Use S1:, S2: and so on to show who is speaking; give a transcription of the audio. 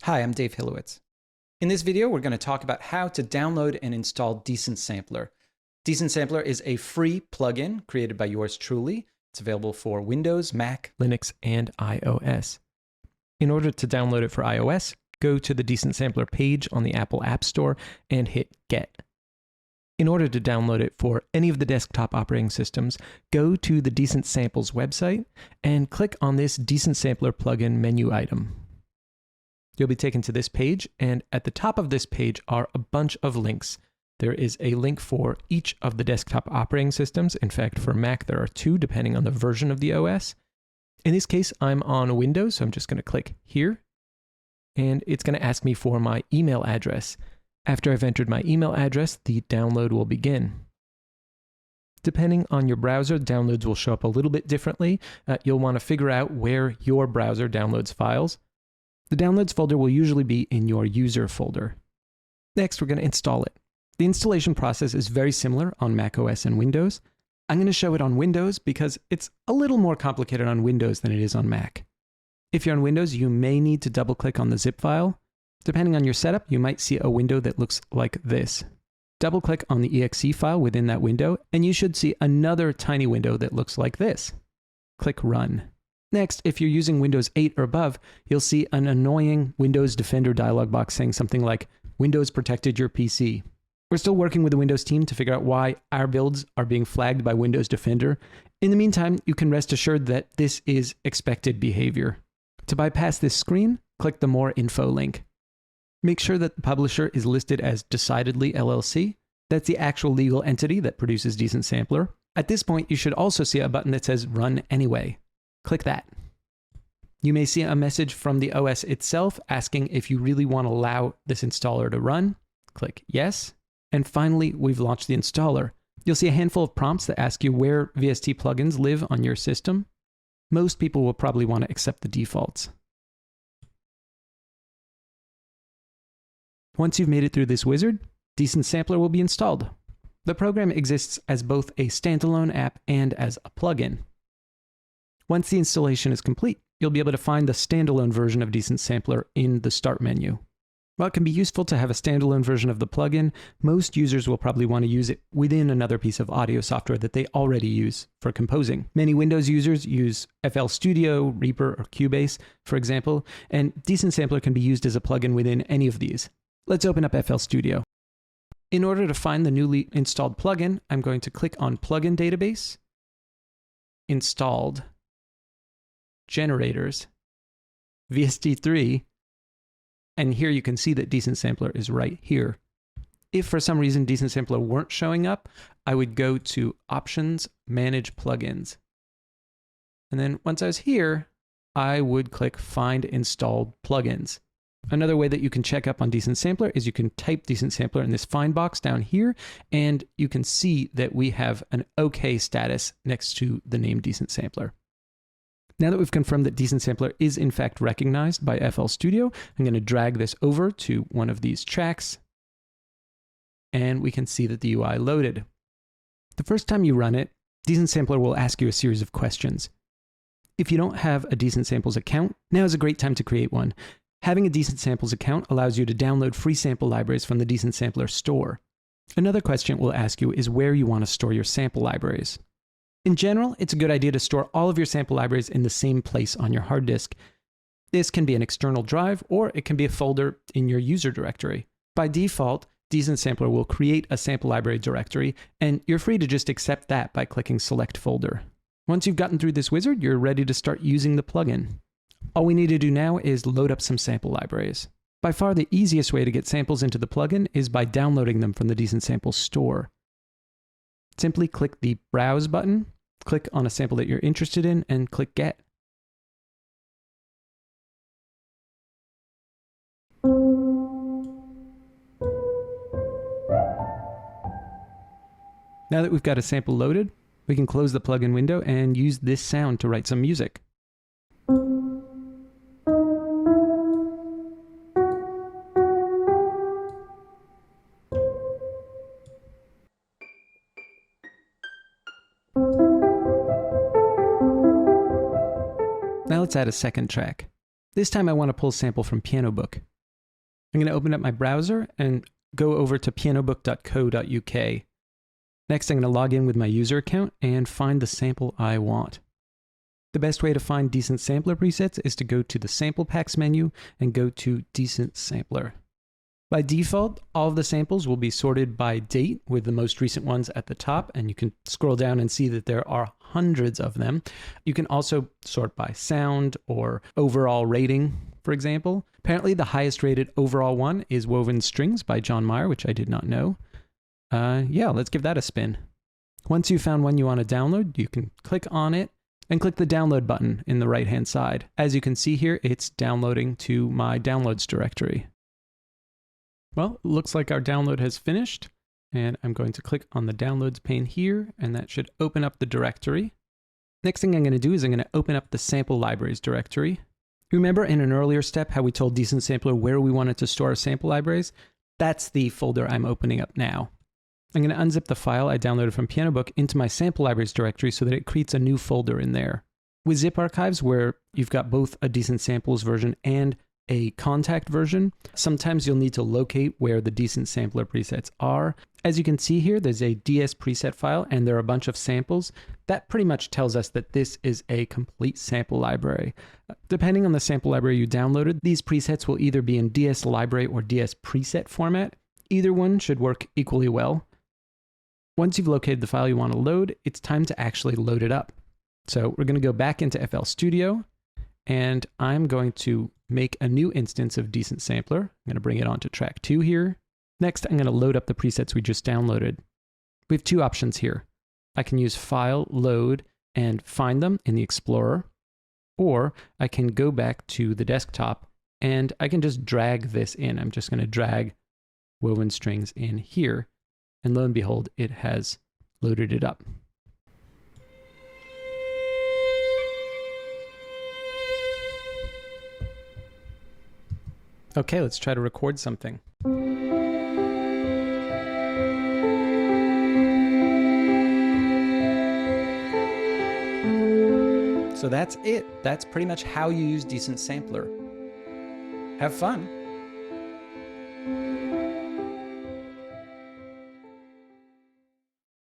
S1: Hi, I'm Dave Hilowitz. In this video, we're going to talk about how to download and install Decent Sampler. Decent Sampler is a free plugin created by yours truly. It's available for Windows, Mac,
S2: Linux, and iOS. In order to download it for iOS, go to the Decent Sampler page on the Apple App Store and hit Get. In order to download it for any of the desktop operating systems, go to the Decent Samples website and click on this Decent Sampler plugin menu item. You'll be taken to this page, and at the top of this page are a bunch of links. There is a link for each of the desktop operating systems. In fact, for Mac, there are two, depending on the version of the OS. In this case, I'm on Windows, so I'm just going to click here, and it's going to ask me for my email address. After I've entered my email address, the download will begin. Depending on your browser, downloads will show up a little bit differently. You'll want to figure out where your browser downloads files. The downloads folder will usually be in your user folder. Next, we're going to install it. The installation process is very similar on macOS and Windows. I'm going to show it on Windows because it's a little more complicated on Windows than it is on Mac. If you're on Windows, you may need to double-click on the zip file. Depending on your setup, you might see a window that looks like this. Double-click on the exe file within that window, and you should see another tiny window that looks like this. Click Run. Next, if you're using Windows 8 or above, you'll see an annoying Windows Defender dialog box saying something like, Windows protected your PC. We're still working with the Windows team to figure out why our builds are being flagged by Windows Defender. In the meantime, you can rest assured that this is expected behavior. To bypass this screen, click the More Info link. Make sure that the publisher is listed as Decidedly LLC. That's the actual legal entity that produces Decent Sampler. At this point, you should also see a button that says Run Anyway. Click that. You may see a message from the OS itself asking if you really want to allow this installer to run. Click Yes. And finally, we've launched the installer. You'll see a handful of prompts that ask you where VST plugins live on your system. Most people will probably want to accept the defaults. Once you've made it through this wizard, Decent Sampler will be installed. The program exists as both a standalone app and as a plugin. Once the installation is complete, you'll be able to find the standalone version of Decent Sampler in the Start menu. While it can be useful to have a standalone version of the plugin, most users will probably want to use it within another piece of audio software that they already use for composing. Many Windows users use FL Studio, Reaper, or Cubase, for example, and Decent Sampler can be used as a plugin within any of these. Let's open up FL Studio. In order to find the newly installed plugin, I'm going to click on Plugin Database, Installed, Generators, VST3, and here you can see that Decent Sampler is right here. If for some reason Decent Sampler weren't showing up, I would go to Options, Manage Plugins. And then once I was here, I would click Find Installed Plugins. Another way that you can check up on Decent Sampler is you can type Decent Sampler in this find box down here, and you can see that we have an OK status next to the name Decent Sampler. Now that we've confirmed that Decent Sampler is in fact recognized by FL Studio, I'm going to drag this over to one of these tracks, and we can see that the UI loaded. The first time you run it, Decent Sampler will ask you a series of questions. If you don't have a Decent Samples account, now is a great time to create one. Having a Decent Samples account allows you to download free sample libraries from the Decent Sampler store. Another question it will ask you is where you want to store your sample libraries. In general, it's a good idea to store all of your sample libraries in the same place on your hard disk. This can be an external drive, or it can be a folder in your user directory. By default, Decent Sampler will create a sample library directory, and you're free to just accept that by clicking Select Folder. Once you've gotten through this wizard, you're ready to start using the plugin. All we need to do now is load up some sample libraries. By far the easiest way to get samples into the plugin is by downloading them from the Decent Samples store. Simply click the Browse button, click on a sample that you're interested in, and click Get. Now that we've got a sample loaded, we can close the plugin window and use this sound to write some music. Now let's add a second track. This time I want to pull a sample from Pianobook. I'm going to open up my browser and go over to pianobook.co.uk. Next, I'm going to log in with my user account and find the sample I want. The best way to find decent sampler presets is to go to the sample packs menu and go to decent sampler. By default, all of the samples will be sorted by date with the most recent ones at the top, and you can scroll down and see that there are hundreds of them. You can also sort by sound or overall rating, for example. Apparently the highest rated overall one is Woven Strings by John Mayer, which I did not know. Yeah, let's give that a spin. Once you've found one you want to download, you can click on it and click the download button in the right-hand side. As you can see here, it's downloading to my downloads directory. Well, it looks like our download has finished, and I'm going to click on the downloads pane here, and that should open up the directory. Next thing I'm going to do is I'm going to open up the sample libraries directory. Remember in an earlier step how we told Decent Sampler where we wanted to store our sample libraries? That's the folder I'm opening up now. I'm going to unzip the file I downloaded from Pianobook into my sample libraries directory so that it creates a new folder in there. With zip archives, where you've got both a Decent Samples version and a contact version, sometimes you'll need to locate where the Decent Sampler presets are. As you can see here, there's a DS preset file and there are a bunch of samples. That pretty much tells us that this is a complete sample library. Depending on the sample library you downloaded, these presets will either be in DS library or DS preset format. Either one should work equally well. Once you've located the file you want to load, it's time to actually load it up. So we're going to go back into FL Studio, and I'm going to make a new instance of Decent Sampler. I'm going to bring it onto track 2 here. Next, I'm going to load up the presets we just downloaded. We have two options here. I can use File, Load, and find them in the Explorer, or I can go back to the desktop and I can just drag this in. I'm just going to drag Woven Strings in here, and lo and behold, it has loaded it up. Okay, let's try to record something.
S1: So that's it. That's pretty much how you use Decent Sampler. Have fun.